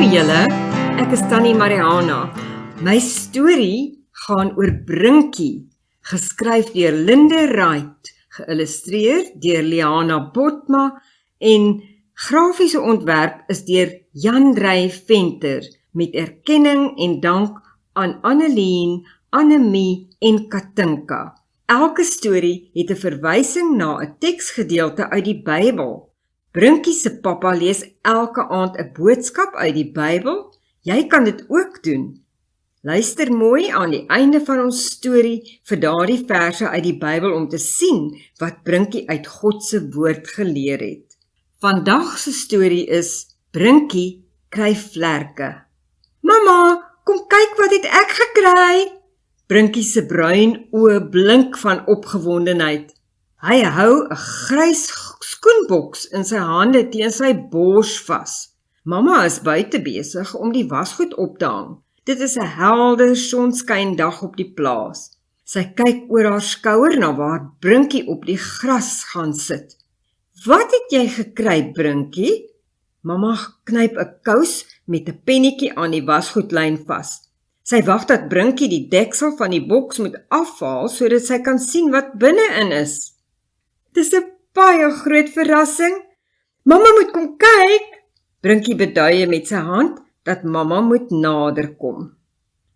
julle, ek is Tannie Mariana. My storie gaan oor Brinkie, geskryf deur Linde Wright, geïllustreer deur Liana Botma en grafiese ontwerp is deur Jan Drey Venter met erkenning en dank aan Annelien, Annemie en Katinka. Elke storie het 'n verwysing na 'n teksgedeelte uit die Bybel. Brinkie se pappa lees elke aand 'n boodskap uit die Bybel. Jy kan dit ook doen. Luister mooi aan die einde van ons storie vir daardie verse uit die Bybel om te sien wat Brinkie uit God se woord geleer het. Vandag se storie is Brinkie kry vlerke. Mamma, kom kyk wat het ek gekry. Brinkie se bruin oë blink van opgewondenheid. Hy hou 'n grys skoenboks in sy hande teen sy bors vas. Mamma is buite besig om die wasgoed op te hang. Dit is 'n helder sonskyndag op die plaas. Sy kyk oor haar skouer na waar Brinkie op die gras gaan sit. Wat het jy gekry, Brinkie? Mamma knyp 'n kous met 'n pennetjie aan die wasgoedlyn vas. Sy wag dat Brinkie die deksel van die boks moet afhaal sodat sy kan sien wat binne-in is. Dis 'n baie groot verrassing. Mamma moet kom kyk. Brinkie beduie met sy hand dat mamma moet nader kom.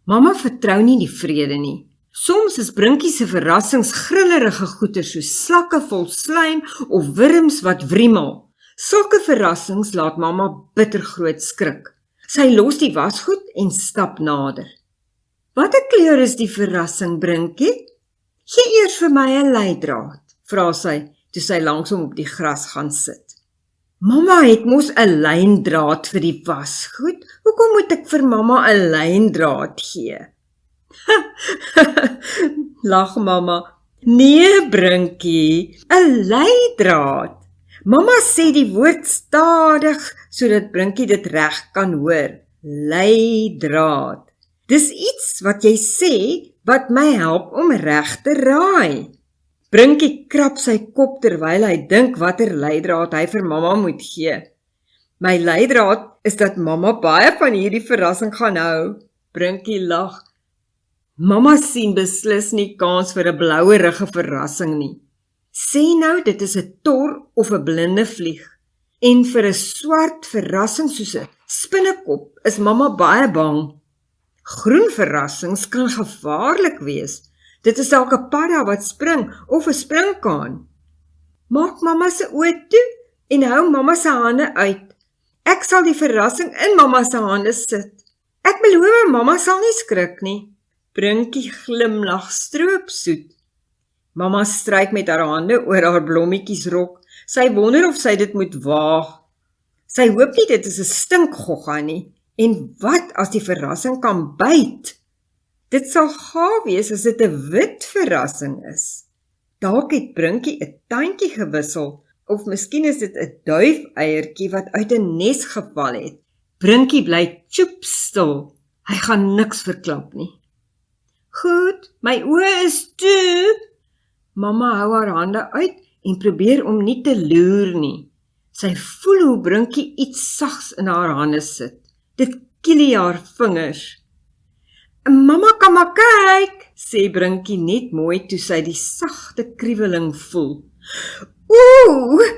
Mamma vertrou nie die vrede nie. Soms is Brinkie se verrassings grillerige goeie soos slakke vol slaim of wurms wat wriemel. Sulke verrassings laat mamma bittergroot skrik. Sy los die wasgoed en stap nader. Watter kleur is die verrassing, Brinkie? Gee eers vir my 'n leidraad, vra sy toe sy langsom op die gras gaan sit. Mamma het mos 'n lyndraad vir die wasgoed. Hoekom moet ek vir mamma 'n lyndraad gee? Lag mamma. Nee, Brinkie, 'n leidraad. Mamma sê die woord stadig sodat Brinkie dit reg kan hoor. Leidraad. Dis iets wat jy sê wat my help om reg te raai. Brinkie krap sy kop terwyl hy dink watter leidraad hy vir mamma moet gee. My leidraad is dat mamma baie van hierdie verrassing gaan hou. Brinkie lag. Mamma sien beslis nie kans vir 'n blouerige verrassing nie. Sê nou dit is 'n tor of 'n blinde vlieg. En vir 'n swart verrassing soos 'n spinnekop is mamma baie bang. Groen verrassings kan gevaarlik wees. Dit is dalk 'n padda wat spring of 'n springkaan. Maak mamma se oë toe en hou mamma se hande uit. Ek sal die verrassing in mamma se hande sit. Ek beloof mamma sal nie skrik nie. Brinkie glimlag stroopsoet. Mamma stryk met haar hande oor haar blommetjiesrok. Sy wonder of sy dit moet waag. Sy hoop nie dit is 'n stinkgogga nie. En wat as die verrassing kan byt? Dit sal gaaf wees as dit 'n wit verrassing is. Dalk het Brinkie 'n tandjie gewissel, of miskien is dit 'n duiveiertjie wat uit 'n nes geval het. Brinkie bly stil. Hy gaan niks verklap nie. Goed, my oë is toe. Mamma hou haar hande uit en probeer om nie te loer nie. Sy voel hoe Brinkie iets sags in haar hande sit. Dit kielie haar vingers. Mamma kan maar kyk, sê Brinkie net mooi toe sy die sagte kriweling voel. Oeh,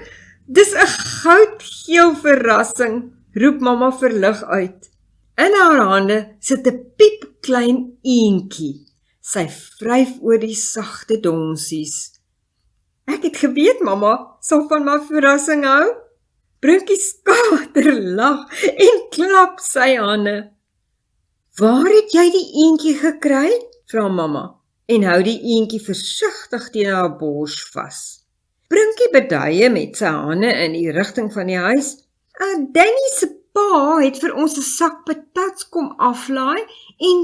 dis 'n goudgeel verrassing, roep mamma verlig uit. In haar hande sit 'n piepklein eentjie. Sy vryf oor die sagte donsies. Ek het geweet mamma sal van my verrassing hou. Brinkie skaterlag en klap sy hande. Waar het jy die eentjie gekry? Vra mamma en hou die eentjie versigtig teen haar bors vas. Brinkie beduie met sy hande in die rigting van die huis. Danny se pa het vir ons 'n sak patats kom aflaai en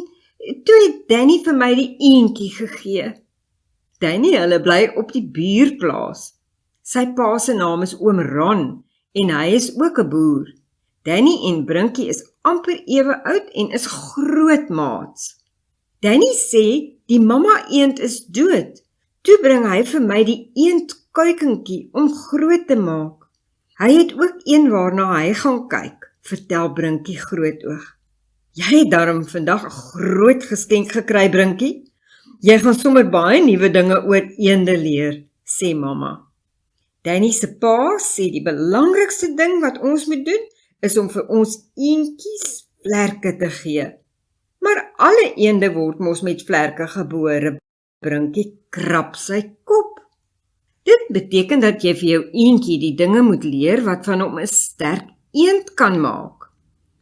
toe het Danny vir my die eentjie gegee. Danny hulle bly op die buurplaas. Sy pa se naam is oom Ron en hy is ook 'n boer. Danny en Brinkie is amper ewe oud en is groot maats. Danny sê die mamma eend is dood. Toe bring hy vir my die eendkuikentjie om groot te maak. Hy het ook een waarna hy gaan kyk. vertel Brinkie Grootoog. Jy het daarom vandag 'n groot geskenk gekry, Brinkie. Jy gaan sommer baie nuwe dinge oor eende leer, sê mamma. Danny se pa sê die belangrikste ding wat ons moet doen, is om vir ons eendjies vlerke te gee. Maar alle eende word mos met vlerke gebore. Brinkie krap sy kop. Dit beteken dat jy vir jou eendjie die dinge moet leer wat van hom 'n sterk eend kan maak.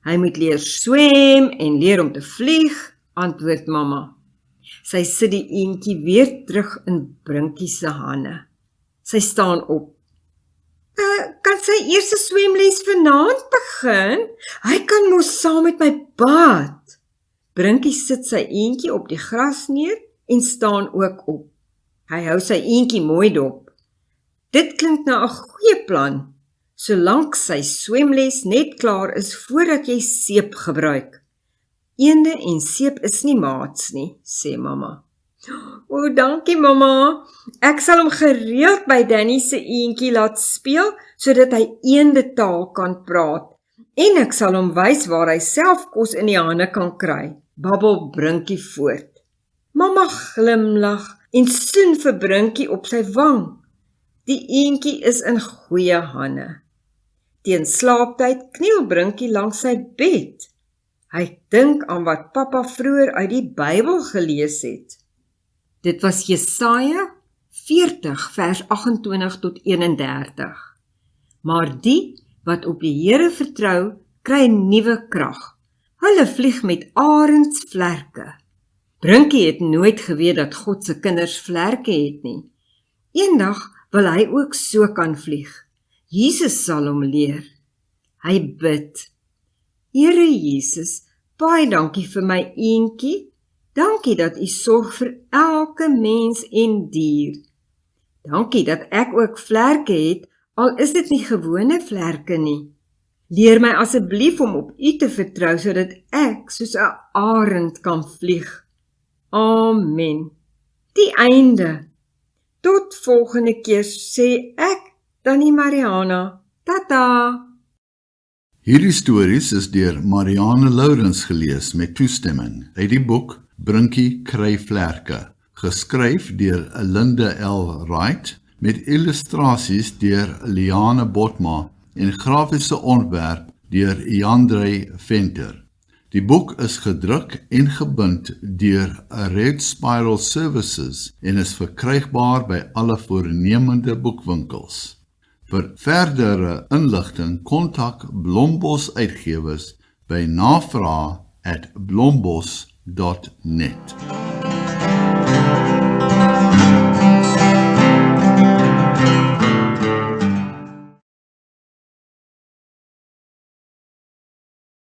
Hy moet leer swem en leer om te vlieg, antwoord mamma. Sy sit die eendjie weer terug in Brinkie se hande. Sy staan op. Kan sy eers 'n swemles vanaand begin? Hy kan mos saam met my bad. Brinkie sit sy eendjie op die gras neer en staan ook op. Hy hou sy eendjie mooi dop. Dit klink na 'n goeie plan, solank sy swemles net klaar is voordat jy seep gebruik. Eende en seep is nie maats nie, sê mamma. O, dankie mamma. Ek sal hom gereeld by Danny se eendjie laat speel, sodat hy eendetaal kan praat. En ek sal hom wys waar hy self kos in die hande kan kry, babbel Brinkie voort. Mamma glimlag en soen vir Brinkie op sy wang. Die eendjie is in goeie hande. Teen slaaptyd kniel Brinkie langs sy bed. Hy dink aan wat pappa vroeër uit die Bybel gelees het. Dit was Jesaja 40 vers 28 tot 31. Maar die wat op die Here vertrou, kry nuwe krag. Hulle vlieg met arendsvlerke. Brinkie het nooit geweet dat God se kinders vlerke het nie. Eendag wil hy ook so kan vlieg. Jesus sal hom leer. Hy bid. Here Jesus, baie dankie vir my eendjie. Dankie dat U sorg vir elke mens en dier. Dankie dat ek ook vlerke het, al is dit nie gewone vlerke nie. Leer my asseblief om op U te vertrou, sodat ek soos 'n arend kan vlieg. Amen. Die einde. Tot volgende keer, sê ek, Tannie Mariana. Tata! Hierdie stories is deur Marianne Lourens gelees met toestemming uit die boek Brinkie kry vlerke, geskryf deur Linda L. Wright met illustrasies deur Liane Botma en grafiese ontwerp deur Jandrey Venter. Die boek is gedruk en gebind deur Red Spiral Services en is verkrygbaar by alle voornemende boekwinkels. Vir verdere inligting kontak Blombos Uitgewers by navraag@blombos.net.